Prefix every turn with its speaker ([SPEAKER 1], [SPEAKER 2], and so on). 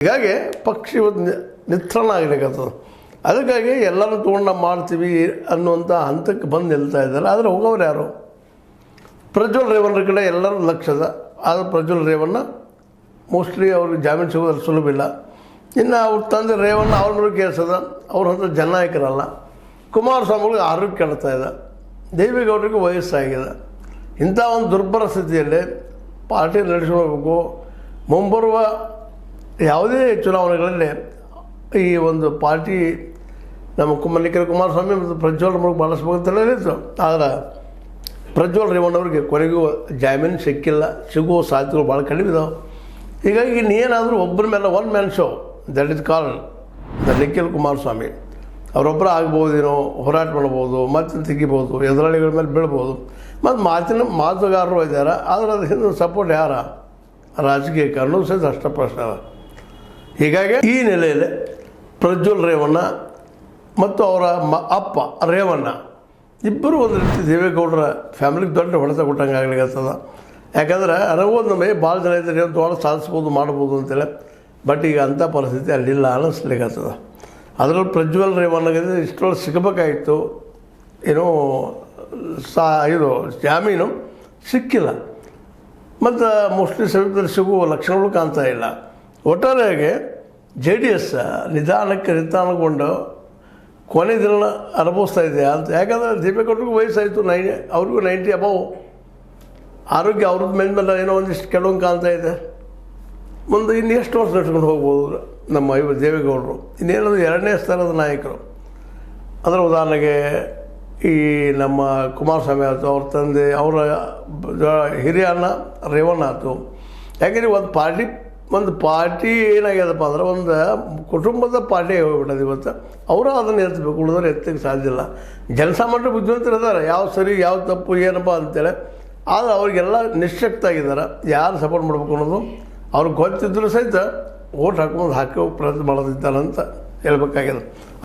[SPEAKER 1] ಹೀಗಾಗಿ ಪಕ್ಷ ಇವತ್ತು ನಿತ್ರಣ ಆಗಲಿಕ್ಕತ್ತದ. ಅದಕ್ಕಾಗಿ ಎಲ್ಲರೂ ತೊಗೊಂಡು ನಾವು ಮಾಡ್ತೀವಿ ಅನ್ನುವಂಥ ಹಂತಕ್ಕೆ ಬಂದು ನಿಲ್ತಾ ಇದ್ದಾರೆ. ಆದರೆ ಹೋಗೋರು ಯಾರು? ಪ್ರಜ್ವಲ್ ರೇವಣ್ಣರ ಕಡೆ ಎಲ್ಲರೂ ಲಕ್ಷದ. ಆದರೆ ಪ್ರಜ್ವಲ್ ರೇವಣ್ಣ ಮೋಸ್ಟ್ಲಿ ಅವ್ರಿಗೆ ಜಾಮೀನು ಸಿಗೋದು ಸುಲಭ ಇಲ್ಲ. ಇನ್ನು ಅವ್ರ ತಂದೆ ರೇವಣ್ಣ ಅವ್ರ ಮೇಲೆ ಕೇಸ್ ಅದ. ಅವ್ರ ಹತ್ರ ಜನನಾಯಕರಲ್ಲ. ಕುಮಾರಸ್ವಾಮಿಗಳಿಗೆ ಆರೋಗ್ಯ ಕೆಡ್ತಾ ಇದೆ. ದೇವೇಗೌಡರಿಗೆ ವಯಸ್ಸಾಗಿದೆ. ಇಂಥ ಒಂದು ದುರ್ಬಲ ಸ್ಥಿತಿಯಲ್ಲಿ ಪಾರ್ಟಿ ನಡೆಸ್ಕೋಬೇಕು. ಮುಂಬರುವ ಯಾವುದೇ ಚುನಾವಣೆಗಳಲ್ಲಿ ಈ ಒಂದು ಪಾರ್ಟಿ ನಮ್ಮ ಮಲ್ಲಿಕರ ಕುಮಾರಸ್ವಾಮಿ ಮತ್ತು ಪ್ರಜ್ವಲ್ ಬಳಸ್ಬೇಕಂತಲೇ ಇತ್ತು. ಆದರೆ ಪ್ರಜ್ವಲ್ ರೇವಣ್ಣವ್ರಿಗೆ ಕೊನೆಗೂ ಜಾಮೀನು ಸಿಕ್ಕಿಲ್ಲ. ಸಿಗುವ ಸಾಧ್ಯತೆಗಳು ಭಾಳ ಕಡಿಮೆ ಇದಾವೆ. ಹೀಗಾಗಿ ಇನ್ನೇನಾದರೂ ಒಬ್ಬರ ಮೇಲೆ one man show that is called the Nikhil Kumaraswamy ಅವರೊಬ್ಬರ ಆಗ್ಬೋದೇನೋ, ಹೋರಾಟ ಮಾಡ್ಬೋದು, ಮತ್ತೆ ತೆಗಿಬೋದು, ಎದುರಾಳಿಗಳ ಮೇಲೆ ಬೀಳ್ಬೋದು, ಮತ್ತು ಮಾತುಗಾರರು ಇದ್ದಾರೆ. ಆದರೆ ಅದು ಹಿಂದೆ ಸಪೋರ್ಟ್ ಯಾರ ರಾಜಕೀಯಕ್ಕೆ ಅನ್ನೋದು ಸಹಿತ ಅಷ್ಟ ಪ್ರಶ್ನೆ ಅದ. ಹೀಗಾಗಿ ಈ ನೆಲೆಯಲ್ಲಿ ಪ್ರಜ್ವಲ್ ರೇವಣ್ಣ ಮತ್ತು ಅವರ ಅಪ್ಪ ರೇವಣ್ಣ ಇಬ್ಬರು ಒಂದು ರೀತಿ ದೇವೇಗೌಡರ ಫ್ಯಾಮಿಲಿಗೆ ದೊಡ್ಡ ಹೊಡೆತ ಕೊಟ್ಟಂಗೆ ಆಗ್ಲಿಕ್ಕತ್ತದ. ಯಾಕಂದ್ರೆ ಅನುಭವದ ನಮಗೆ ಭಾಳ ಜನ ಇದ್ದಾರೆ, ದೊಡ್ಡ ಸಾಧಿಸ್ಬೋದು ಮಾಡ್ಬೋದು ಅಂತೇಳಿ. ಬಟ್ ಈಗ ಅಂಥ ಪರಿಸ್ಥಿತಿ ಅಲ್ಲಿಲ್ಲ ಅನ್ನಿಸ್ಲಿಕ್ಕತ್ತದ. ಅದರಲ್ಲಿ ಪ್ರಜ್ವಲ್ ರೇವಣ್ಣಗೆ ಇಷ್ಟೊಳಗೆ ಸಿಗಬೇಕಾಗಿತ್ತು. ಏನೋ ಇದು ಜಾಮೀನು ಸಿಕ್ಕಿಲ್ಲ. ಮತ್ತು ಮೋಸ್ಟ್ಲಿ ಸಮೀಪದಲ್ಲಿ ಸಿಗುವ ಲಕ್ಷಣಗಳು ಕಾಣ್ತಾ ಇಲ್ಲ. ಒಟ್ಟಾರೆಯಾಗಿ JDS ನಿಧಾನಗೊಂಡು ಕೊನೆ ದಿನ ಅನುಭವಿಸ್ತಾ ಇದೆ ಅಂತ. ಯಾಕಂದರೆ ದೇವೇಗೌಡರಿಗೂ ವಯಸ್ಸಾಯಿತು, ಅವ್ರಿಗೂ 90 ಅಬೌವ್. ಆರೋಗ್ಯ ಅವ್ರದ್ದು ಮೇಲೆ ಏನೋ ಒಂದಿಷ್ಟು ಕೆಲವೊಂದು ಕಾಣ್ತಾ ಇದೆ. ಮುಂದೆ ಇನ್ನು ಎಷ್ಟು ವರ್ಷ ನಡ್ಸ್ಕೊಂಡು ಹೋಗ್ಬೋದು ನಮ್ಮ ದೇವೇಗೌಡರು. ಇನ್ನೇನಾದರೂ ಎರಡನೇ ಸ್ಥಾನದ ನಾಯಕರು. ಅದರ ಉದಾಹರಣೆಗೆ ಈ ನಮ್ಮ ಕುಮಾರಸ್ವಾಮಿ ಆಯಿತು, ಅವ್ರ ತಂದೆ, ಅವರ ಹಿರಿಯ ಅಣ್ಣ ರೇವಣ್ಣ ಆಯಿತು. ಯಾಕೆಂದರೆ ಒಂದು ಪಾರ್ಟಿ ಏನಾಗ್ಯದಪ್ಪ ಅಂದ್ರೆ ಒಂದು ಕುಟುಂಬದ ಪಾರ್ಟಿ ಹೋಗ್ಬಿಟ್ಟದು ಇವತ್ತು. ಅವರು ಅದನ್ನು ಎತ್ತಬೇಕು, ಉಳಿದ್ರೆ ಎತ್ತಕ್ಕೆ ಸಾಧ್ಯ ಇಲ್ಲ. ಜನಸಾಮಾನ್ಯರು ಬುದ್ಧಿವಂತರು ಇದ್ದಾರೆ, ಯಾವ ಸರಿ ಯಾವ ತಪ್ಪು ಏನಪ್ಪ ಅಂತೇಳಿ. ಆದರೆ ಅವ್ರಿಗೆಲ್ಲ ನಿಶ್ಶಕ್ತಾಗಿದ್ದಾರೆ. ಯಾರು ಸಪೋರ್ಟ್ ಮಾಡಬೇಕು ಅನ್ನೋದು ಅವ್ರಿಗೆ ಗೊತ್ತಿದ್ದರೂ ಸಹಿತ ಓಟ್ ಹಾಕೋ ಪ್ರಯತ್ನ ಮಾಡೋದಿದ್ದಾರಂತ ಹೇಳ್ಬೇಕಾಗಿದೆ.